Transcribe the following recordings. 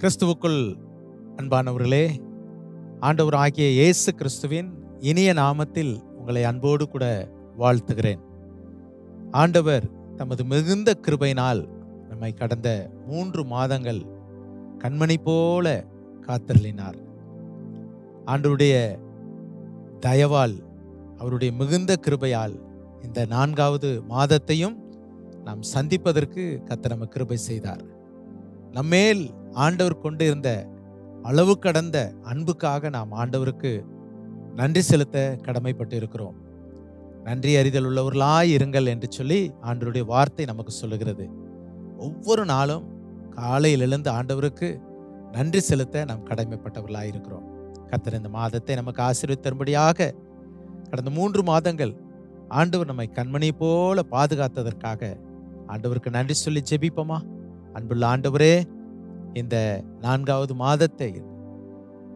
கிறிஸ்துவுக்குள் அன்பானவர்களே, ஆண்டவர் ஆகிய இயேசு கிறிஸ்துவின் இனிய நாமத்தில் உங்களை அன்போடு கூட வாழ்த்துகிறேன். ஆண்டவர் தமது மிகுந்த கிருபையினால் நம்மை கடந்த 3 மாதங்கள் கண்மணி போல காத்தருளினார். ஆண்டவருடைய தயவால், அவருடைய மிகுந்த கிருபையால் இந்த 4வது மாதத்தையும் நாம் சந்திப்பதற்கு கர்த்தர் நமக்கு கிருபை செய்தார். நம்மேல் ஆண்டவர் கொண்டு இருந்த அளவு கடந்த அன்புக்காக நாம் ஆண்டவருக்கு நன்றி செலுத்த கடமைப்பட்டு இருக்கிறோம். நன்றி அறிதல் உள்ளவர்களாய் இருங்கள் என்று சொல்லி ஆண்டவருடைய வார்த்தை நமக்கு சொல்லுகிறது. ஒவ்வொரு நாளும் காலையில் எழுந்து ஆண்டவருக்கு நன்றி செலுத்த நாம் கடமைப்பட்டவர்களாய் இருக்கிறோம். கர்த்தர் இந்த மாதத்தை நமக்கு ஆசீர்வதித்தரும்படியாக கடந்த 3 மாதங்கள் ஆண்டவர் நம்மை கண்மணி போல பாதுகாத்ததற்காக ஆண்டவருக்கு நன்றி சொல்லி ஜெபிப்போமா? அன்புள்ள ஆண்டவரே, இந்த 4வது மாதத்தை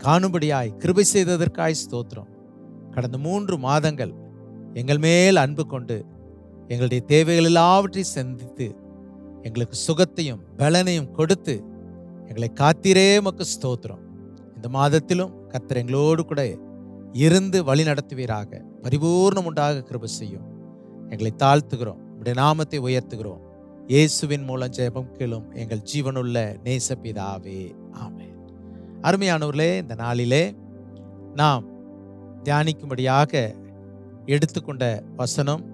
காணும்படியாய் கிருபை செய்ததற்காய் ஸ்தோத்திரம். கடந்த 3 மாதங்கள் எங்கள் மேல் அன்பு கொண்டு எங்களுடைய தேவைகள் எல்லாவற்றையும் சந்தித்து எங்களுக்கு சுகத்தையும் பலனையும் கொடுத்து எங்களை காத்தீரே உமக்கு ஸ்தோத்திரம். இந்த மாதத்திலும் கர்த்தர் எங்களோடு கூட இருந்து வழி நடத்துவீராக. பரிபூர்ணம் உண்டாக கிருபை செய்யும். எங்களை தாழ்த்துகிறோம், உம்முடைய நாமத்தை உயர்த்துகிறோம். இயேசுவின் மூலம் ஜெபம் கேளும் எங்கள் ஜீவனுள்ள நேச பிதாவே, ஆமென். அருமையானவர்களே, இந்த நாளிலே நாம் தியானிக்கும்படியாக எடுத்துக்கொண்ட வசனம்,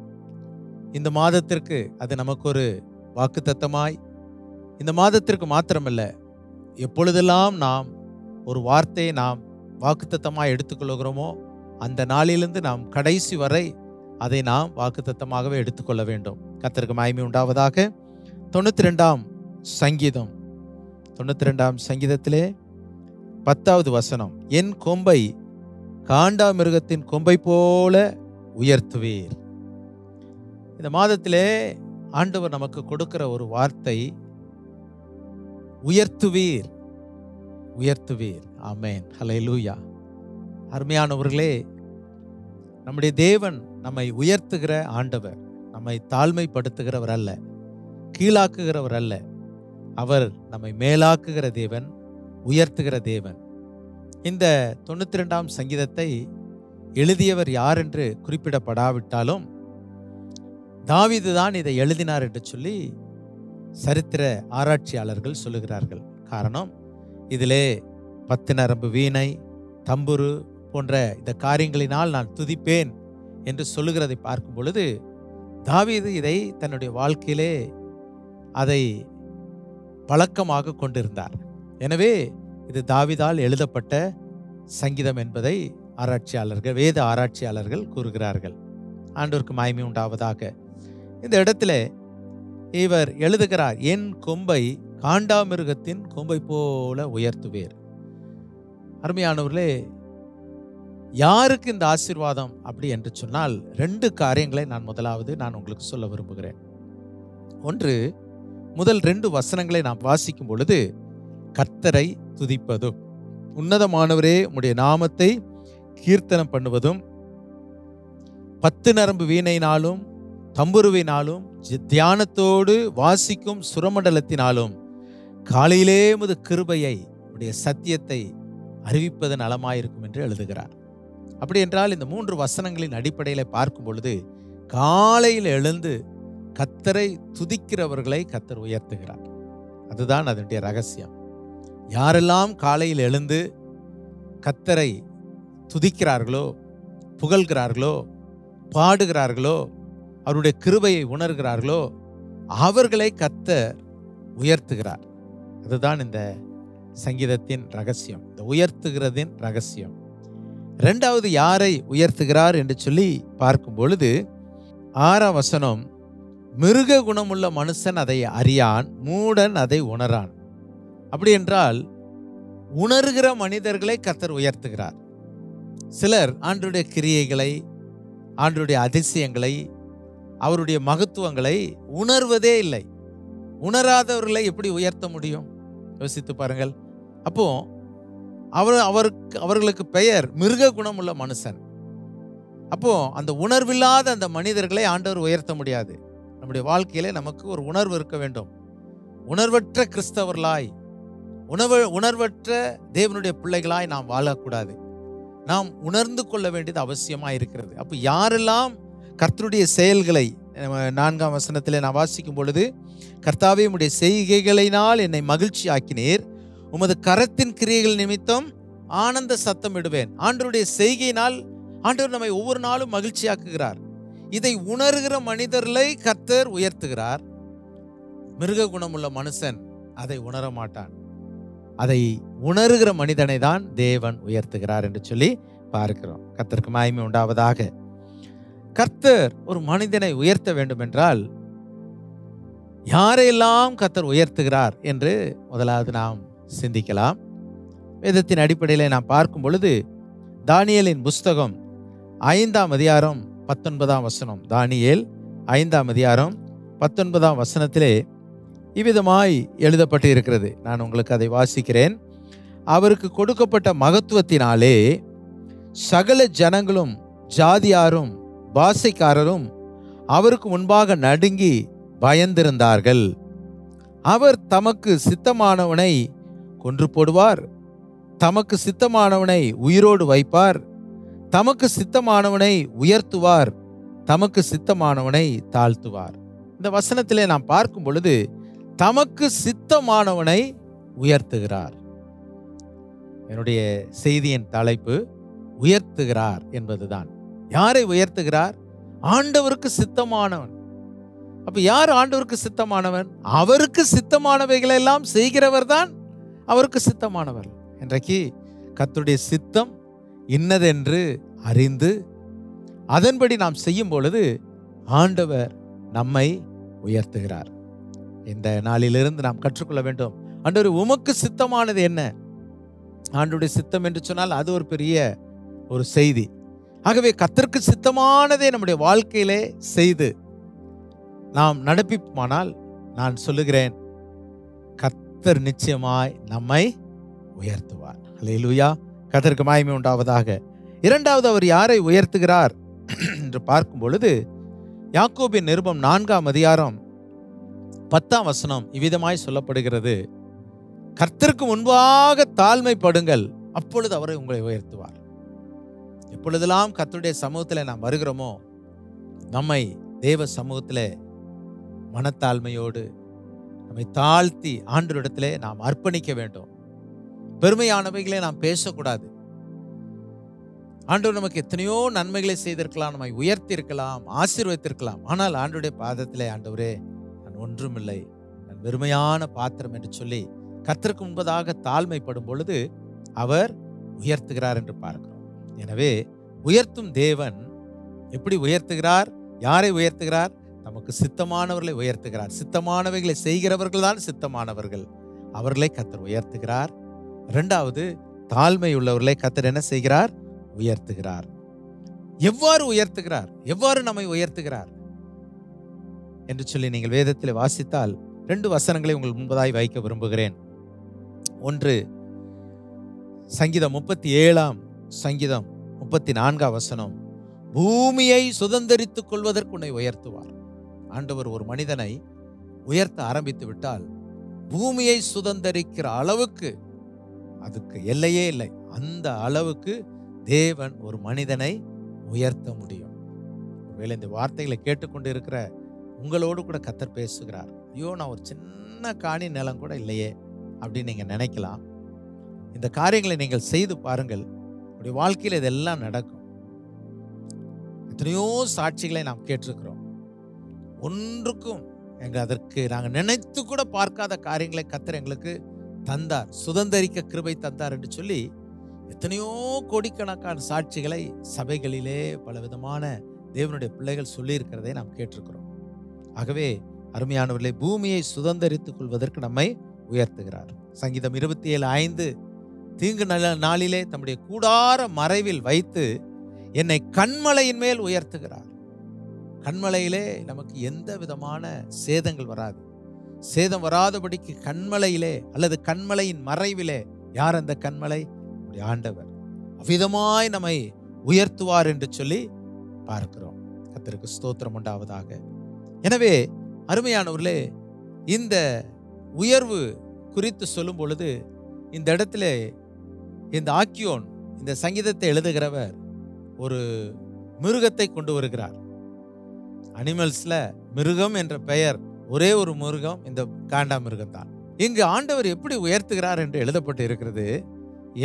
இந்த மாதத்திற்கு அது நமக்கு ஒரு வாக்குத்தத்தமாய், இந்த மாதத்திற்கு மாத்திரமல்ல, எப்பொழுதெல்லாம் நாம் ஒரு வார்த்தையை நாம் வாக்குத்தத்தமாய் எடுத்துக்கொள்கிறோமோ அந்த நாளிலிருந்து நாம் கடைசி வரை அதை நாம் வாக்குத்தத்தமாகவே எடுத்துக்கொள்ள வேண்டும். கர்த்தருக்கு மகிமை உண்டாவதாக. 92ஆம் சங்கீதம், 92ஆம் சங்கீதத்திலே 10வது வசனம், என் கொம்பை காண்டாமிருகத்தின் கொம்பை போல உயர்த்துவீர். இந்த மாதத்திலே ஆண்டவர் நமக்கு கொடுக்கிற ஒரு வார்த்தை, உயர்த்துவீர், உயர்த்துவீர். ஆமென், ஹல்லேலூயா. அருமையானவர்களே, நம்முடைய தேவன் நம்மை உயர்த்துகிற ஆண்டவர், நம்மை தாழ்மைப்படுத்துகிறவர் அல்ல, கீழாக்குகிறவர் அல்ல. அவர் நம்மை மேலாக்குகிற தேவன், உயர்த்துகிற தேவன். இந்த 92ஆம் சங்கீதத்தை எழுதியவர் யார் என்று குறிப்பிடப்படாவிட்டாலும் தாவீது தான் இதை எழுதினார் என்று சொல்லி சரித்திர ஆராய்ச்சியாளர்கள் சொல்லுகிறார்கள். காரணம், இதிலே 10 நரம்பு வீணை, தம்புரு போன்ற இந்த காரியங்களினால் நான் துதிப்பேன் என்று சொல்லுகிறதை பார்க்கும் பொழுது தாவீது இதை தன்னுடைய வாழ்க்கையிலே அதை பழக்கமாக கொண்டிருந்தார். எனவே இது தாவீதால் எழுதப்பட்ட சங்கீதம் என்பதை ஆராய்ச்சியாளர்கள், வேத ஆராய்ச்சியாளர்கள் கூறுகிறார்கள். ஆண்டவருக்கு மகிமை உண்டாவதாக. இந்த இடத்துல இவர் எழுதுகிறார், என் கொம்பை காண்டாமிருகத்தின் கொம்பை போல உயர்த்துவேர். அருமையானவர்களே, யாருக்கு இந்த ஆசீர்வாதம் அப்படி என்று சொன்னால் 2 காரியங்களை முதலாவது நான் உங்களுக்கு சொல்ல விரும்புகிறேன். ஒன்று, முதல் 2 வசனங்களை நாம் வாசிக்கும் பொழுது கர்த்தரை துதிப்பதும், உன்னதமானவரே உம்முடைய நாமத்தை கீர்த்தனம் பண்ணுவதும், 10 நரம்பு வீணையினாலும் தம்புருவினாலும் தியானத்தோடு வாசிக்கும் சுரமண்டலத்தினாலும் காலையிலே உமது கிருபையை, உம்முடைய சத்தியத்தை அறிவிப்பது நலமாயிருக்கும் என்று எழுதுகிறார். அப்படி என்றால் இந்த 3 வசனங்களின் அடிப்படையில் பார்க்கும் பொழுது காலையில் எழுந்து கர்த்தரை துதிக்கிறவர்களை கர்த்தர் உயர்த்துகிறார். அதுதான் அதனுடைய ரகசியம். யாரெல்லாம் காலையில் எழுந்து கர்த்தரை துதிக்கிறார்களோ, புகழ்கிறார்களோ, பாடுகிறார்களோ, அவருடைய கிருபையை உணர்கிறார்களோ, அவர்களை கர்த்தர் உயர்த்துகிறார். அதுதான் இந்த சங்கீதத்தின் ரகசியம், இந்த உயர்த்துகிறதின் ரகசியம். 2வது, யாரை உயர்த்துகிறார் என்று சொல்லி பார்க்கும் பொழுது 6ஆம் வசனம், மிருக குணமுள்ள மனுஷன் அதை அறியான், மூடன் அதை உணரான். அப்படி என்றால் உணர்கிற மனிதர்களை கர்த்தர் உயர்த்துகிறார். சிலர் ஆண்டவருடைய கிரியைகளை, ஆண்டவருடைய அதிசயங்களை, அவருடைய மகத்துவங்களை உணர்வதே இல்லை. உணராதவர்களை எப்படி உயர்த்த முடியும்? யோசித்து பாருங்கள். அப்போ அவர்களுக்கு பெயர் மிருக குணமுள்ள மனுஷன். அப்போ அந்த உணர்வில்லாத அந்த மனிதர்களை ஆண்டவர் உயர்த்த முடியாது. நம்முடைய வாழ்க்கையிலே நமக்கு ஒரு உணர்வு இருக்க வேண்டும். உணர்வற்ற கிறிஸ்தவர்களாய், உணர்வற்ற தேவனுடைய பிள்ளைகளாய் நாம் வாழக்கூடாது. நாம் உணர்ந்து கொள்ள வேண்டியது அவசியமாக இருக்கிறது. அப்போ யாரெல்லாம் கர்த்தருடைய செயல்களை 4ஆம் வசனத்திலே நான் வாசிக்கும் பொழுது, கர்த்தாவே உம்முடைய செய்கைகளினால் என்னை மகிழ்ச்சி ஆக்கினீர், உமது கரத்தின் கிரியைகள் நிமித்தம் ஆனந்த சத்தம் இடுவேன். ஆண்டவருடைய செய்கையினால் ஆண்டவர் நம்மை ஒவ்வொரு நாளும் மகிழ்ச்சியாக்குகிறார். இதை உணர்கிற மனிதர்களை கர்த்தர் உயர்த்துகிறார். மிருக குணமுள்ள மனுஷன் அதை உணர மாட்டான். அதை உணர்கிற மனிதனை தான் தேவன் உயர்த்துகிறார் என்று சொல்லி பார்க்கிறோம். கர்த்தருக்கு மகிமை உண்டாவதாக. கர்த்தர் ஒரு மனிதனை உயர்த்த வேண்டும் என்றால் யாரையெல்லாம் கர்த்தர் உயர்த்துகிறார் என்று முதலாவது நாம் சிந்திக்கலாம். வேதத்தின் அடிப்படையில் நாம் பார்க்கும் பொழுது, தானியேலின் புஸ்தகம் 5ஆம் அதிகாரம் 19ஆம் வசனம், தானியேல் 5ஆம் அதிகாரம் 19ஆம் வசனத்திலே இவ்விதமாய் எழுதப்பட்டு இருக்கிறது. நான் உங்களுக்கு அதை வாசிக்கிறேன். அவருக்கு கொடுக்கப்பட்ட மகத்துவத்தினாலே சகல ஜனங்களும் ஜாதியாரும் பாஷைக்காரரும் அவருக்கு முன்பாக நடுங்கி பயந்திருந்தார்கள். அவர் தமக்கு சித்தமானவனை கொன்று போடுவார், தமக்கு சித்தமானவனை உயிரோடு வைப்பார், தமக்கு சித்தமானவனை உயர்த்துவார், தமக்கு சித்தமானவனை தாழ்த்துவார். இந்த வசனத்திலே நாம் பார்க்கும் பொழுது தமக்கு சித்தமானவனை உயர்த்துகிறார். என்னுடைய செய்தியின் தலைப்பு உயர்த்துகிறார் என்பதுதான். யாரை உயர்த்துகிறார்? ஆண்டவருக்கு சித்தமானவன். அப்ப யார் ஆண்டவருக்கு சித்தமானவன்? அவருக்கு சித்தமானவைகளை எல்லாம் செய்கிறவர் தான் அவருக்கு சித்தமானவர். இன்றைக்கு கர்த்தருடைய சித்தம் இன்னதென்று அறிந்து அதன்படி நாம் செய்யும் பொழுது ஆண்டவர் நம்மை உயர்த்துகிறார். இந்த நாளிலிருந்து நாம் கற்றுக்கொள்ள வேண்டும், ஆண்டவர் உமக்கு சித்தமானது என்ன? ஆண்டவருடைய சித்தம் என்று சொன்னால் அது ஒரு பெரிய ஒரு செய்தி. ஆகவே கர்த்தருக்கு சித்தமானதை நம்முடைய வாழ்க்கையிலே செய்து நாம் நடப்பிப்போமானால் நான் சொல்லுகிறேன், கர்த்தர் நிச்சயமாய் நம்மை உயர்த்துவார். அல்லேலூயா. கர்த்தருக்கு மகிமை உண்டாவதாக. இரண்டாவது அவர் யாரை உயர்த்துகிறார் என்று பார்க்கும் பொழுது, யாக்கோபின் நிருபம் 4ஆம் அதிகாரம் 10ஆம் வசனம் இவ்விதமாய் சொல்லப்படுகிறது, கர்த்தருக்கு முன்பாக தாழ்மைப்படுங்கள், அப்பொழுது அவரை உங்களை உயர்த்துவார். எப்பொழுதெல்லாம் கர்த்தருடைய சமூகத்தில் நாம் வருகிறோமோ, நம்மை தேவ சமூகத்தில் மனத்தாழ்மையோடு நம்மை தாழ்த்தி ஆண்டவரிடத்திலே நாம் அர்ப்பணிக்க வேண்டும். பெருமையானவைகளை நாம் பேசக்கூடாது. ஆண்டவர் நமக்கு எத்தனையோ நன்மைகளை செய்திருக்கலாம், நம்மை உயர்த்தி இருக்கலாம், ஆசீர்வதித்திருக்கலாம். ஆனால் ஆண்டவருடைய பாதத்திலே, ஆண்டவரே நான் ஒன்றுமில்லை, நான் வெறுமையான பாத்திரம் என்று சொல்லி கர்த்தருக்கு முன்பதாக தாழ்மைப்படும் பொழுது அவர் உயர்த்துகிறார் என்று பார்க்கிறோம். எனவே உயர்த்தும் தேவன் எப்படி உயர்த்துகிறார்? யாரை உயர்த்துகிறார்? நமக்கு சித்தமானவர்களை உயர்த்துகிறார். சித்தமானவைகளை செய்கிறவர்கள் தான் சித்தமானவர்கள், அவர்களை கர்த்தர் உயர்த்துகிறார். இரண்டாவது, தாழ்மை உள்ளவர்களை கர்த்தர் என்ன செய்கிறார்? உயர்த்துகிறார். எவ்வாறு உயர்த்துகிறார்? எவ்வாறு நம்மை உயர்த்துகிறார் என்று சொல்லி நீங்கள் வேதத்தில் வாசித்தால் 2 வசனங்களை உங்கள் முன்பதாய் வைக்க விரும்புகிறேன். ஒன்று, சங்கீதம் 37ஆம் சங்கீதம் 34ஆம் வசனம், பூமியை சுதந்தரித்துக் கொள்வதற்கு உன்னை உயர்த்துவார். ஆண்டவர் ஒரு மனிதனை உயர்த்த ஆரம்பித்து விட்டால் பூமியை சுதந்தரிக்கிற அளவுக்கு அதுக்கு எல்லையே இல்லை. அந்த அளவுக்கு தேவன் ஒரு மனிதனை உயர்த்த முடியும். ஒருவேளை இந்த வார்த்தைகளை கேட்டுக்கொண்டு இருக்கிற உங்களோடு கூட கர்த்தர் பேசுகிறார். ஐயோ, நான் ஒரு சின்ன காணி நிலம் கூட இல்லையே அப்படின்னு நீங்க நினைக்கலாம். இந்த காரியங்களை நீங்கள் செய்து பாருங்கள், உங்களுடைய வாழ்க்கையில் இதெல்லாம் நடக்கும். எத்தனையோ சாட்சிகளை நாம் கேட்டிருக்கிறோம். ஒன்றுக்கும் அதற்கு நாங்கள் நினைத்து கூட பார்க்காத காரியங்களை கர்த்தர் எங்களுக்கு தந்தார், சுதந்தரிக்க கிருபை தந்தார் என்று சொல்லி எத்தனையோ கோடிக்கணக்கான சாட்சிகளை சபைகளிலே பலவிதமான தேவனுடைய பிள்ளைகள் சொல்லி இருக்கிறதை நாம் கேட்டிருக்கிறோம். ஆகவே அருமையானவர்களே, பூமியை சுதந்தரித்துக் கொள்வதற்கு நம்மை உயர்த்துகிறார். சங்கீதம் 27:5, தீங்கு நாளிலே தம்முடைய கூடார மறைவில் வைத்து என்னை கன்மலையின் மேல் உயர்த்துகிறார். கன்மலையிலே நமக்கு எந்த விதமான சேதங்கள் வராது. சேதம் வராதபடிக்கு கன்மலையிலே அல்லது கன்மலையின் மறைவிலே, யார் அந்த கன்மலை? ஆண்டவர். அவ்விதமாய் நம்மை உயர்த்துவார் என்று சொல்லி பார்க்கிறோம். கர்த்தருக்கு ஸ்தோத்திரம் உண்டாவதாக. எனவே அருமையானவர்களே, இந்த உயர்வு குறித்து சொல்லும் பொழுது இந்த இடத்துல இந்த ஆக்கியோன், இந்த சங்கீதத்தை எழுதுகிறவர் ஒரு மிருகத்தை கொண்டு வருகிறார். அனிமல்ஸ்ல மிருகம் என்ற பெயர், ஒரே ஒரு மிருகம் இந்த காண்டா மிருகம் தான். இங்கு ஆண்டவர் எப்படி உயர்த்துகிறார் என்று எழுதப்பட்டு இருக்கிறது,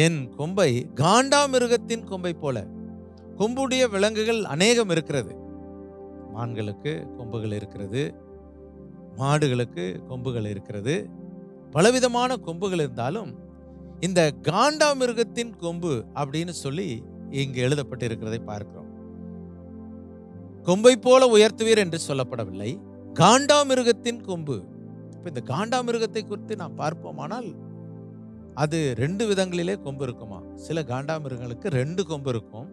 என் கொம்பை காண்டா மிருகத்தின் கொம்பை போல. கொம்புடைய விலங்குகள் அநேகம் இருக்கிறது. மான்களுக்கு கொம்புகள் இருக்கிறது, மாடுகளுக்கு கொம்புகள் இருக்கிறது, பலவிதமான கொம்புகள் இருந்தாலும் இந்த காண்டா மிருகத்தின் கொம்பு அப்படின்னு சொல்லி இங்கு எழுதப்பட்டு இருக்கிறதை பார்க்கிறோம். கொம்பை போல உயர்த்துவீர் என்று சொல்லப்படவில்லை, காண்டா மிருகத்தின் கொம்பு. இந்த காண்டா மிருகத்தை குறித்து நாம் பார்ப்போமானால் அது 2 விதங்களிலே கொம்பு இருக்குமா. சில காண்டா மிருகங்களுக்கு 2 கொம்பு இருக்கும்,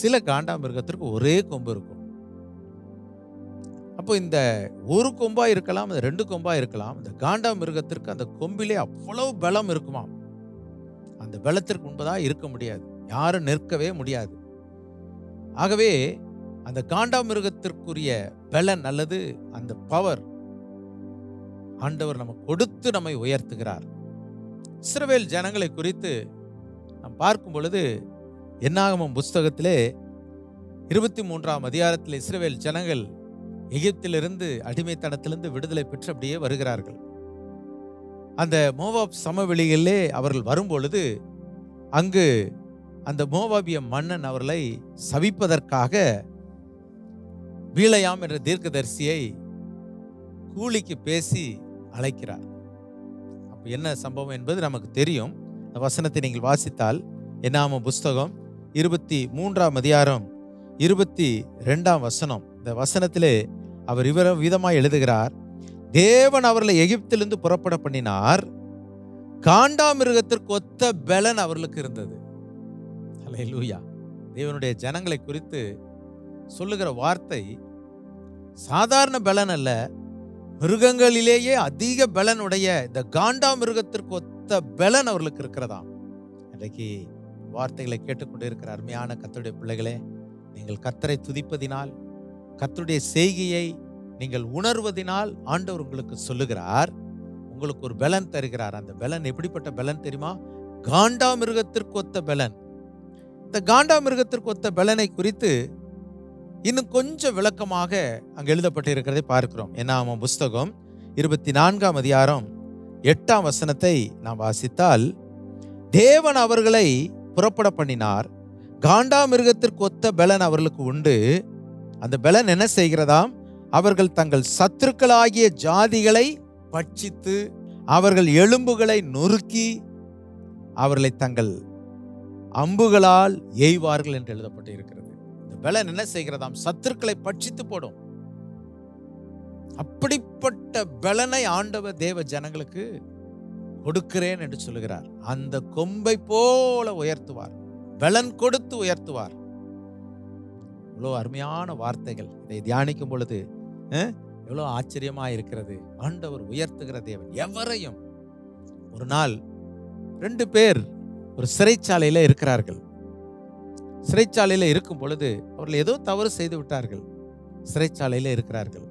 சில காண்டா மிருகத்திற்கு ஒரே கொம்பு இருக்கும். அப்போ இந்த ஒரு கொம்பா இருக்கலாம், அது 2 கொம்பா இருக்கலாம். இந்த காண்டா மிருகத்திற்கு அந்த கொம்பிலே அவ்வளவு பலம் இருக்குமா. அந்த பலத்திற்கு முன்பதாக இருக்க முடியாது, யாரும் நிற்கவே முடியாது. ஆகவே அந்த காண்டா மிருகத்திற்குரிய பலன் அல்லது அந்த பவர் ஆண்டவர் நமக்கு கொடுத்து நம்மை உயர்த்துகிறார். இஸ்ரவேல் ஜனங்களை குறித்து நாம் பார்க்கும் பொழுது என்னாகமம் புஸ்தகத்திலே 23ஆம் அதிகாரத்தில் இஸ்ரவேல் ஜனங்கள் எகிப்திலிருந்து, அடிமைத்தனத்திலிருந்து விடுதலை பெற்று அப்படியே வருகிறார்கள். அந்த மோவாப் சமவெளிகளிலே அவர்கள் வரும்பொழுது அங்கு அந்த மோவாபிய மன்னன் அவர்களை சபிப்பதற்காக பீலையாம் என்ற தீர்க்கதரிசியை கூலிக்கு பேசி அழைக்கிறார். அப்ப என்ன சம்பவம் என்பது நமக்கு தெரியும். அந்த வசனத்தை நீங்கள் வாசித்தால் என்னாகமம் புஸ்தகம் 23ஆம் அதிகாரம் 22ஆம் வசனம், இந்த வசனத்திலே அவர் இவர் விதமாய் எழுதுகிறார், தேவன் அவர்களை எகிப்திலிருந்து புறப்பட பண்ணினார், காண்டா மிருகத்திற்கு ஒத்த பலன் அவர்களுக்கு இருந்தது. ஹல்லேலூயா. தேவனுடைய ஜனங்களை குறித்து சொல்லுகிற வார்த்தை சாதாரண பலன் அல்ல, மிருகங்களிலேயே அதிக பலன் உடைய இந்த காண்டா மிருகத்திற்கு ஒத்த பலன் அவர்களுக்கு இருக்கிறதா. இன்றைக்கு வார்த்தைகளை கேட்டுக்கொண்டு இருக்கிற அருமையான கர்த்தருடைய பிள்ளைகளே, நீங்கள் கர்த்தரை துதிப்பதினால், கர்த்தருடைய செய்கையை நீங்கள் உணர்வதினால் ஆண்டவர் உங்களுக்கு சொல்லுகிறார், உங்களுக்கு ஒரு பலன் தருகிறார். அந்த பலன் எப்படிப்பட்ட பலன் தெரியுமா? காண்டா மிருகத்திற்கு ஒத்த பலன். இந்த காண்டா மிருகத்திற்கு ஒத்த பலனை குறித்து இன்னும் கொஞ்சம் விளக்கமாக அங்கு எழுதப்பட்டு இருக்கிறதை பார்க்கிறோம். என்னாகமம் புஸ்தகம் 24ஆம் அதிகாரம் 8ஆம் வசனத்தை நாம் வாசித்தால், தேவன் அவர்களை புறப்பட பண்ணினார், காண்டா மிருகத்திற்கு ஒத்த பலன் அவர்களுக்கு உண்டு. அந்த பலன் என்ன செய்கிறதாம்? அவர்கள் தங்கள் சத்துருக்களாகிய ஜாதிகளை பட்சித்து அவர்கள் எலும்புகளை நொறுக்கி அவர்களை தங்கள் அம்புகளால் எய்வார்கள் என்று எழுதப்பட்டு இருக்கிறது. இந்த பலன் என்ன செய்கிறதாம்? சத்துருக்களை பட்சித்து போடும். அப்படிப்பட்ட பலனை ஆண்டவர் தேவ ஜனங்களுக்கு கொடுக்கிறேன் என்று சொல்லுகிறார். அந்த கொம்பை போல உயர்த்துவார், பலன் கொடுத்து உயர்த்துவார். இவ்வளோ அருமையான வார்த்தைகள். இதை தியானிக்கும் பொழுது எவ்வளோ ஆச்சரியமா இருக்கிறது. ஆண்டவர் உயர்த்துகிற தேவன். எவரையும் ஒரு நாள் 2 பேர் ஒரு சிறைச்சாலையில இருக்கிறார்கள். சிறைச்சாலையில இருக்கும் பொழுது அவர்கள் ஏதோ தவறு செய்து விட்டார்கள். சிறைச்சாலையில இருக்கிறார்கள்.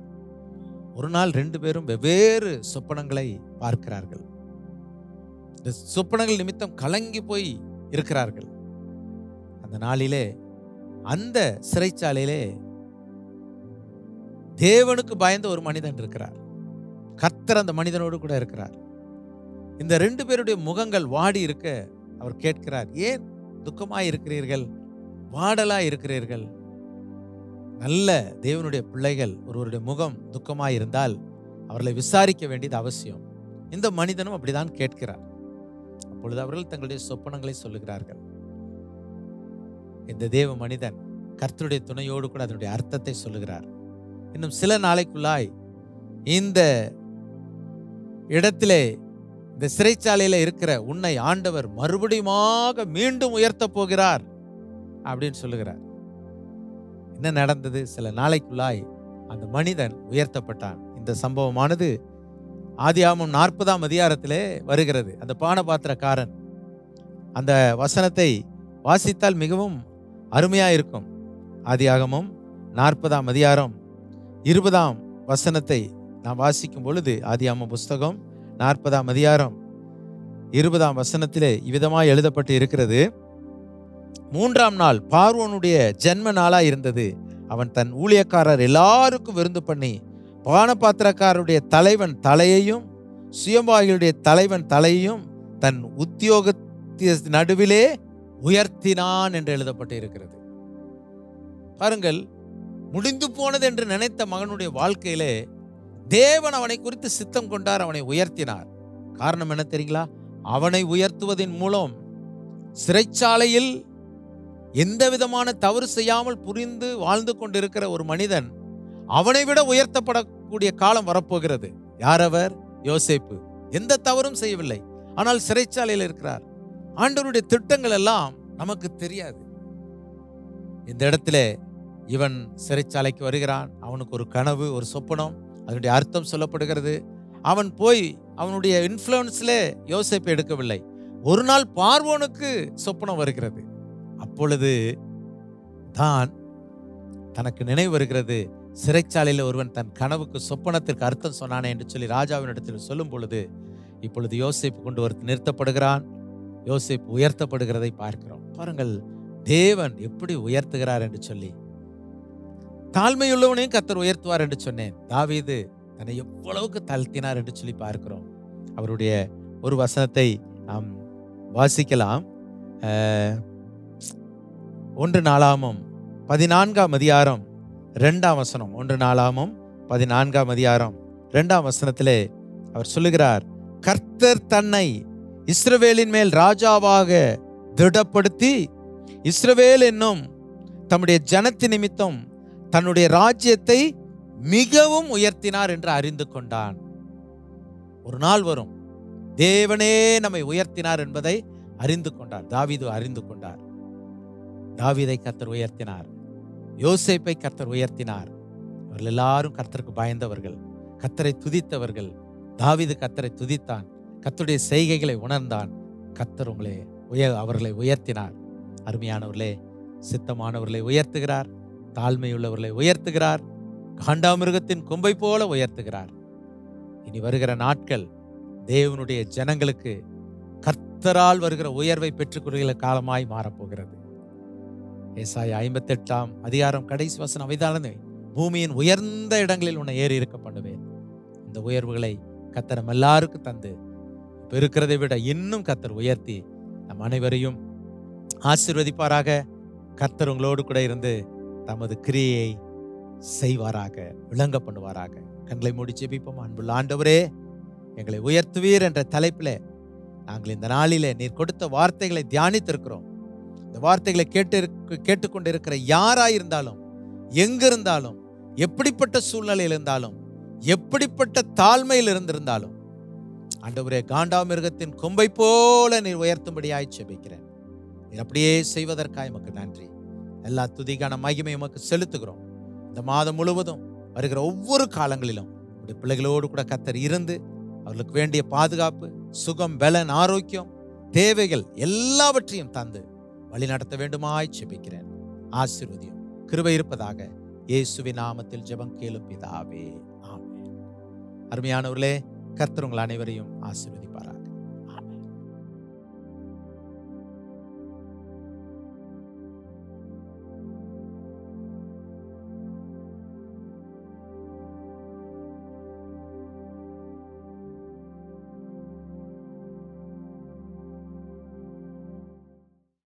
ஒரு நாள் 2 பேரும் வெவ்வேறு சொப்பனங்களை பார்க்கிறார்கள். இந்த சொப்பனங்கள் நிமித்தம் கலங்கி போய் இருக்கிறார்கள். அந்த நாளிலே அந்த சிறைச்சாலையிலே தேவனுக்கு பயந்த ஒரு மனிதன் இருக்கிறார். கர்த்தர் அந்த மனிதனோடு கூட இருக்கிறார். இந்த 2 பேருடைய முகங்கள் வாடி இருக்க அவர் கேட்கிறார், ஏன் துக்கமாய் இருக்கிறீர்கள், வாடலாய் இருக்கிறீர்கள்? நல்ல தேவனுடைய பிள்ளைகள் ஒருவருடைய முகம் துக்கமாய் இருந்தால் அவர்களை விசாரிக்க வேண்டியது அவசியம். இந்த மனிதனும் அப்படிதான் கேட்கிறார். அப்பொழுது அவர்கள் தங்களுடைய சொப்பனங்களை சொல்லுகிறார்கள். இந்த தேவ மனிதன் கர்த்தருடைய துணையோடு கூட அதனுடைய அர்த்தத்தை சொல்லுகிறார். இன்னும் சில நாளைக்குள்ளாய் இந்த இடத்திலே, இந்த சிறைச்சாலையில இருக்கிற உன்னை ஆண்டவர் மறுபடியுமாக மீண்டும் உயர்த்த போகிறார் அப்படின்னு சொல்லுகிறார். என்ன நடந்தது? சில நாளைக்குள்ளாய் அந்த மனிதன் உயர்த்தப்பட்டான். இந்த சம்பவமானது ஆதியாகமம் 40ஆம் அதிகாரத்திலே வருகிறது. அந்த பானபாத்திரக்காரன், அந்த வசனத்தை வாசித்தால் மிகவும் அருமையா இருக்கும். ஆதியாகமம் 40ஆம் அதிகாரம் 20ஆம் வசனத்தை நாம் வாசிக்கும் பொழுது, ஆதியாகமம் புஸ்தகம் 40ஆம் அதிகாரம் 20ஆம் வசனத்திலே இவ்விதமாய் எழுதப்பட்டு இருக்கிறது. 3ஆம் நாள் பார்வோனுடைய ஜென்ம நாளா இருந்தது. அவன் தன் ஊழியக்காரர் எல்லாருக்கும் விருந்து பண்ணி பானபாத்திரக்காரருடைய தலைவன் தலையையும் சுயம்பாகிகளுடைய தலைவன் தலையையும் தன் உத்தியோகத்திய நடுவிலே உயர்த்தினான் என்று எழுதப்பட்டு இருக்கிறது. பாருங்கள், முடிந்து போனது என்று நினைத்த மகனுடைய வாழ்க்கையிலே தேவன் அவனை குறித்து சித்தம் கொண்டார், அவனை உயர்த்தினார். காரணம் என்ன தெரியுங்களா? அவனை உயர்த்துவதன் மூலம் சிறைச்சாலையில் எந்த விதமான தவறு செய்யாமல் புரிந்து வாழ்ந்து கொண்டிருக்கிற ஒரு மனிதன் அவனை விட உயர்த்தப்படக்கூடிய காலம் வரப்போகிறது. யார் அவர்? யோசேப்பு. எந்த தவறும் செய்யவில்லை, ஆனால் சிறைச்சாலையில் இருக்கிறார். ஆண்டவருடைய திட்டங்கள் எல்லாம் நமக்கு தெரியாது. இந்த இடத்துல இவன் சிறைச்சாலைக்கு வருகிறான். அவனுக்கு ஒரு கனவு, ஒரு சொப்பனம், அதனுடைய அர்த்தம் சொல்லப்படுகிறது. அவன் போய் அவனுடைய இன்ஃப்ளூயன்ஸ்ல யோசேப்பை எடுக்கவில்லை. ஒரு நாள் பார்வோனுக்கு சொப்பனம் வருகிறது. அப்பொழுது தான் தனக்கு நினைவு வருகிறது, சிறைச்சாலையில் ஒருவன் தன் கனவுக்கு சொப்பனத்திற்கு அர்த்தம் சொன்னானே என்று சொல்லி ராஜாவின் இடத்தில் சொல்லும் பொழுது இப்பொழுது யோசேப்பு கொண்டு வந்து நிறுத்தப்படுகிறான். யோசேப்பு உயர்த்தப்படுகிறதை பார்க்கிறோம். பாருங்கள், தேவன் எப்படி உயர்த்துகிறார் என்று சொல்லி. தாழ்மையுள்ளவனையும் கர்த்தர் உயர்த்துவார் என்று சொன்னேன். தாவீது தன்னை எவ்வளவுக்கு தாழ்த்தினார் என்று சொல்லி பார்க்கிறோம். அவருடைய ஒரு வசனத்தை நாம் வாசிக்கலாம். 1 நாளாகமம் 14ஆம் அதிகாரம் 2ஆம் வசனம். 1 நாளாகமம் 14ஆம் அதிகாரம் 2ஆம் வசனத்திலே அவர் சொல்லுகிறார், கர்த்தர் தன்னை இஸ்ரவேலின் மேல் ராஜாவாக திடப்படுத்தி இஸ்ரவேல் என்னும் தம்முடைய ஜனத்தின் நிமித்தம் தன்னுடைய ராஜ்யத்தை மிகவும் உயர்த்தினார் என்று அறிந்து கொண்டான். ஒரு நாள் வரும், தேவனே நம்மை உயர்த்தினார் என்பதை அறிந்து கொண்டார். தாவீது அறிந்து கொண்டார். தாவீதை கர்த்தர் உயர்த்தினார். யோசேப்பை கர்த்தர் உயர்த்தினார். அவர்கள் எல்லாரும் கர்த்தருக்கு பயந்தவர்கள், கர்த்தரை துதித்தவர்கள். தாவீது கர்த்தரை துதித்தான், கர்த்தருடைய செய்கைகளை உணர்ந்தான். கர்த்தர் அவர்களை உயர்த்தினார். அருமையானவர்களே, சித்தமானவர்களை உயர்த்துகிறார், தாழ்மையுள்ளவர்களை உயர்த்துகிறார், காண்டாமிருகத்தின் கொம்பை போல உயர்த்துகிறார். இனி வருகிற நாட்கள் தேவனுடைய ஜனங்களுக்கு கர்த்தரால் வருகிற உயர்வை பெற்றுக்கொள்கிற காலமாய் மாறப்போகிறது. ஏசாயா 58ஆம் அதிகாரம் கடைசி வசனம் அவைதானே, பூமியின் உயர்ந்த இடங்களில் உன்னை ஏறி இருக்க பண்ணுவேன். இந்த உயர்வுகளை கர்த்தர் நம்ம எல்லாருக்கும் தந்து இப்ப இருக்கிறதை விட இன்னும் கர்த்தர் உயர்த்தி நம் அனைவரையும் ஆசீர்வதிப்பாராக. கர்த்தர் உங்களோடு கூட இருந்து தமது கிரியையை செய்வாராக, விளங்க பண்ணுவாராக. கண்களை மூடி ஜெபிப்போம். அன்புள்ள ஆண்டவரே, எங்களை உயர்த்துவீர் என்ற தலைப்பில் நாங்கள் இந்த நாளிலே நீர் கொடுத்த வார்த்தைகளை தியானித்திருக்கிறோம். இந்த வார்த்தைகளை கேட்டுக்கொண்டிருக்கிற யாராயிருந்தாலும், எங்கிருந்தாலும், எப்படிப்பட்ட சூழ்நிலையில் இருந்தாலும், எப்படிப்பட்ட தாழ்மையில் இருந்திருந்தாலும், ஆண்டவரே, காண்டாமிருகத்தின் கொம்பை போல நீர் உயர்த்தும்படியாய் ஜெபிக்கிறேன். நீர் அப்படியே செய்வதற்காக உமக்கு நன்றி. எல்லா துதிக்கான மகிமை உமக்கு செலுத்துகிறோம். இந்த மாதம் முழுவதும் வருகிற ஒவ்வொரு காலங்களிலும் உடைய பிள்ளைகளோடு கூட கர்த்தர் இருந்து அவர்களுக்கு வேண்டிய பாதுகாப்பு, சுகம், பலன், ஆரோக்கியம், தேவைகள் எல்லாவற்றையும் தந்து வழி நடத்த வேண்டுமாய் ஜெபிக்கிறேன். ஆசீர்வதியும், கிருபை இருப்பதாக. இயேசுவின் நாமத்தில் ஜெபம் கேளும் பிதாவே, ஆமென். அருமையானவர்களே, கர்த்தர் உங்கள் அனைவரையும் ஆசீர்வதிப்பார்.